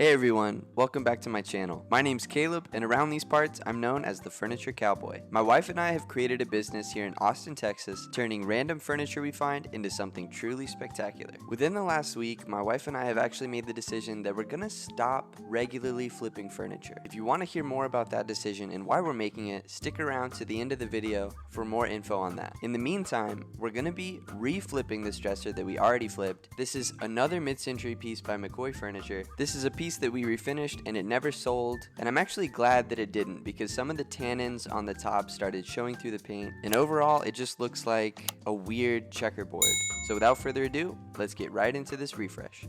Hey everyone, welcome back to my channel. My name's Caleb, and around these parts, I'm known as the Furniture Cowboy. My wife and I have created a business here in Austin, Texas, turning random furniture we find into something truly spectacular. Within the last week, my wife and I have actually made the decision that we're gonna stop regularly flipping furniture. If you want to hear more about that decision and why we're making it, stick around to the end of the video for more info on that. In the meantime, we're gonna be re-flipping this dresser that we already flipped. This is another mid-century piece by McCoy Furniture. This is a piece that we refinished and it never sold, and I'm actually glad that it didn't because some of the tannins on the top started showing through the paint, and overall it just looks like a weird checkerboard. So without further ado, let's get right into this refresh.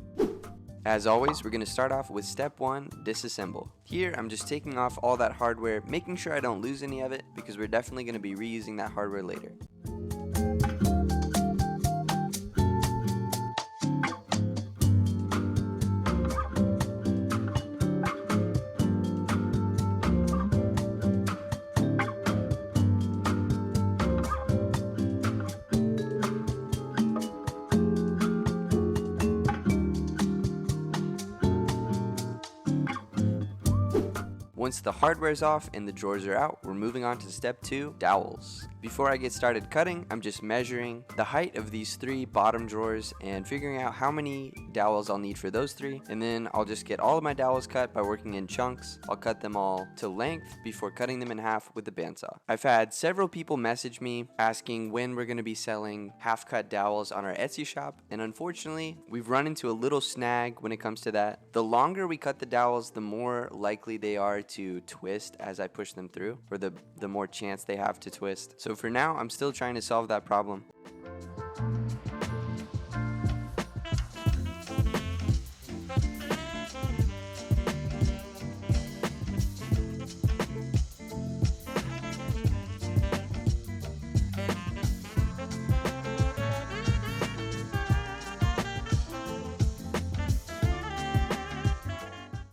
As always, we're going to start off with step 1, disassemble. Here I'm just taking off all that hardware, making sure I don't lose any of it because we're definitely going to be reusing that hardware later. Once the hardware's off and the drawers are out, we're moving on to step 2, dowels. Before I get started cutting, I'm just measuring the height of these 3 bottom drawers and figuring out how many dowels I'll need for those 3, and then I'll just get all of my dowels cut by working in chunks. I'll cut them all to length before cutting them in half with the bandsaw. I've had several people message me asking when we're going to be selling half-cut dowels on our Etsy shop, and unfortunately, we've run into a little snag when it comes to that. The longer we cut the dowels, the more likely they are to twist as I push them through, or the more chance they have to twist. So for now, I'm still trying to solve that problem.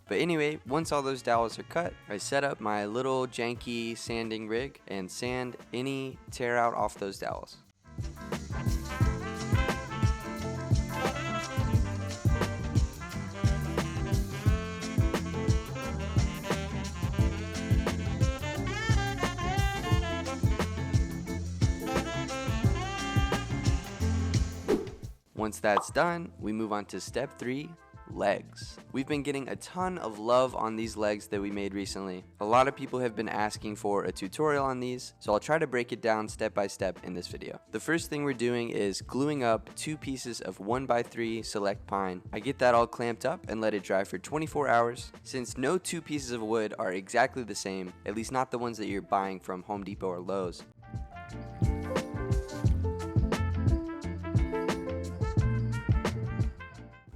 But anyway, once all those dowels are cut, I set up my little janky sanding rig and sand any tear out off those dowels. Once that's done, we move on to step 3, legs. We've been getting a ton of love on these legs that we made recently. A lot of people have been asking for a tutorial on these, so I'll try to break it down step by step in this video. The first thing we're doing is gluing up 2 pieces of 1x3 select pine. I get that all clamped up and let it dry for 24 hours. Since no 2 pieces of wood are exactly the same, at least not the ones that you're buying from Home Depot or Lowe's,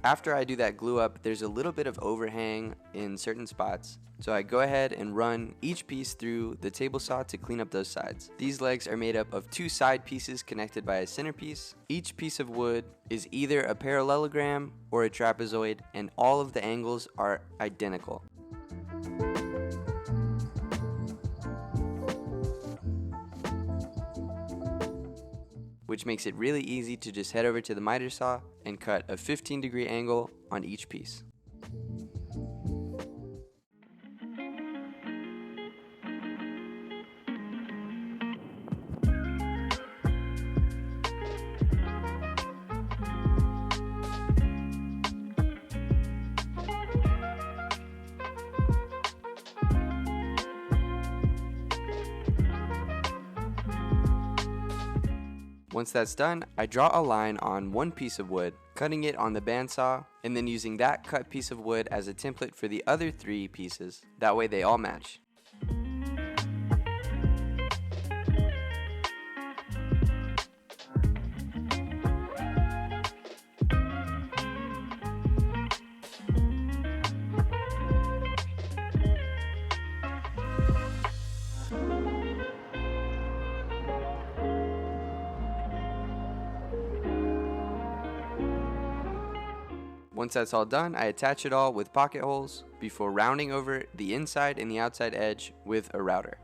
after I do that glue up, there's a little bit of overhang in certain spots, so I go ahead and run each piece through the table saw to clean up those sides. These legs are made up of 2 side pieces connected by a center piece. Each piece of wood is either a parallelogram or a trapezoid, and all of the angles are identical. Which makes it really easy to just head over to the miter saw and cut a 15-degree angle on each piece. Once that's done, I draw a line on one piece of wood, cutting it on the bandsaw, and then using that cut piece of wood as a template for the other 3 pieces. That way they all match. Once that's all done, I attach it all with pocket holes before rounding over the inside and the outside edge with a router.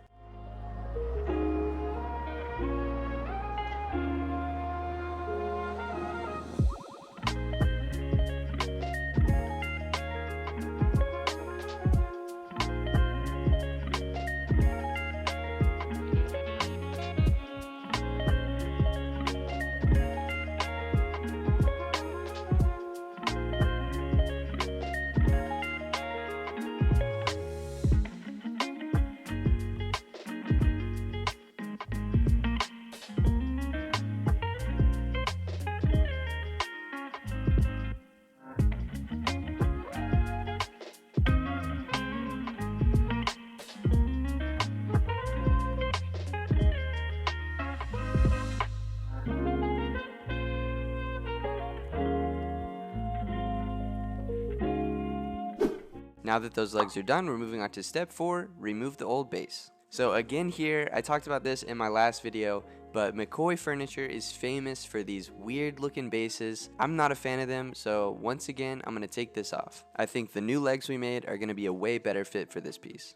Now that those legs are done, we're moving on to step 4, remove the old base. So again here, I talked about this in my last video, but McCoy Furniture is famous for these weird looking bases. I'm not a fan of them, so once again, I'm going to take this off. I think the new legs we made are going to be a way better fit for this piece.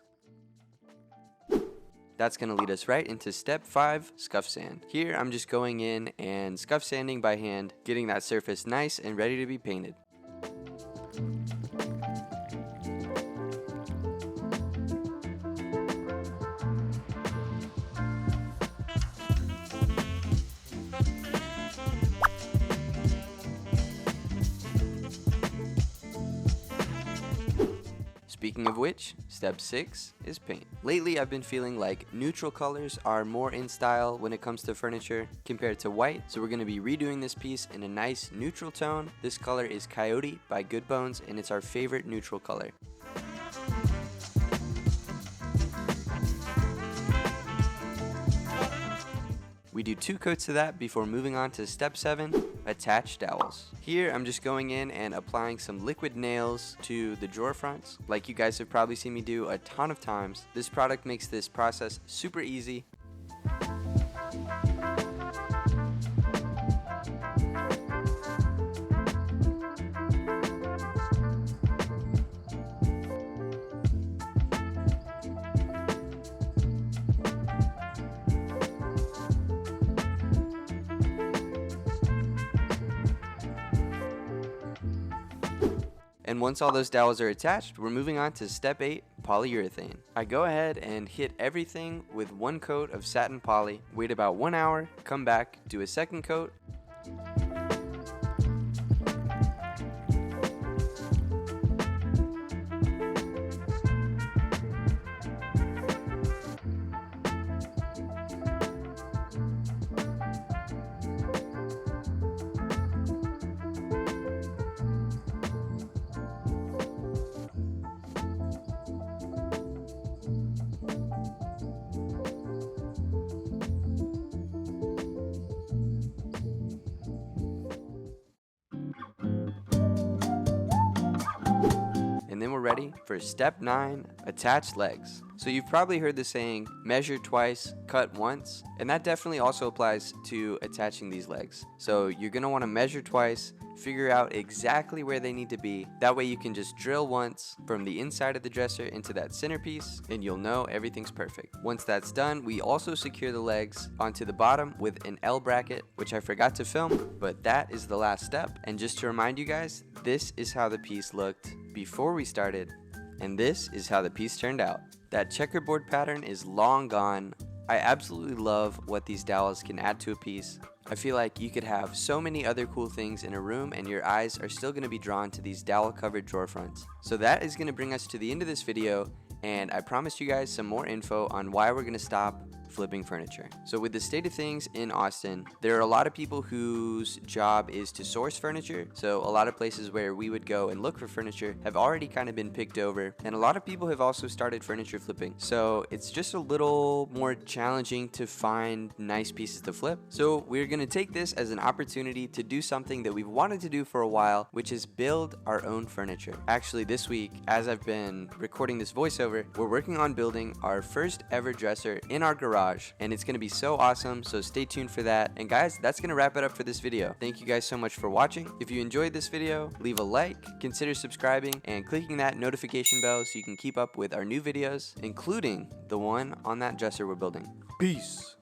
That's going to lead us right into step 5, scuff sand. Here I'm just going in and scuff sanding by hand, getting that surface nice and ready to be painted. Speaking of which, step 6 is paint. Lately I've been feeling like neutral colors are more in style when it comes to furniture compared to white, so we're going to be redoing this piece in a nice neutral tone. This color is Coyote by Good Bones, and it's our favorite neutral color. We do 2 coats of that before moving on to step 7, attach dowels. Here I'm just going in and applying some liquid nails to the drawer fronts, like you guys have probably seen me do a ton of times. This product makes this process super easy. And once all those dowels are attached, we're moving on to step 8, polyurethane. I go ahead and hit everything with 1 coat of satin poly, wait about 1 hour, come back, do a 2nd coat. And then we're ready for step 9, attach legs. So you've probably heard the saying, measure twice, cut once, and that definitely also applies to attaching these legs. So you're going to want to measure twice, figure out exactly where they need to be. That way you can just drill once from the inside of the dresser into that centerpiece, and you'll know everything's perfect. Once that's done, we also secure the legs onto the bottom with an L bracket, which I forgot to film, but that is the last step. And just to remind you guys, this is how the piece looked before we started, and this is how the piece turned out. That checkerboard pattern is long gone. I absolutely love what these dowels can add to a piece. I feel like you could have so many other cool things in a room and your eyes are still going to be drawn to these dowel covered drawer fronts. So that is going to bring us to the end of this video, and I promised you guys some more info on why we're going to stop flipping furniture. So with the state of things in Austin, there are a lot of people whose job is to source furniture. So a lot of places where we would go and look for furniture have already kind of been picked over, and a lot of people have also started furniture flipping. So it's just a little more challenging to find nice pieces to flip. So we're going to take this as an opportunity to do something that we've wanted to do for a while, which is build our own furniture. Actually, this week, as I've been recording this voiceover, we're working on building our first ever dresser in our garage, and it's going to be so awesome, so stay tuned for that. And guys, that's going to wrap it up for this video. Thank you guys so much for watching. If you enjoyed this video, leave a like, consider subscribing, and clicking that notification bell so you can keep up with our new videos, including the one on that dresser we're building. Peace!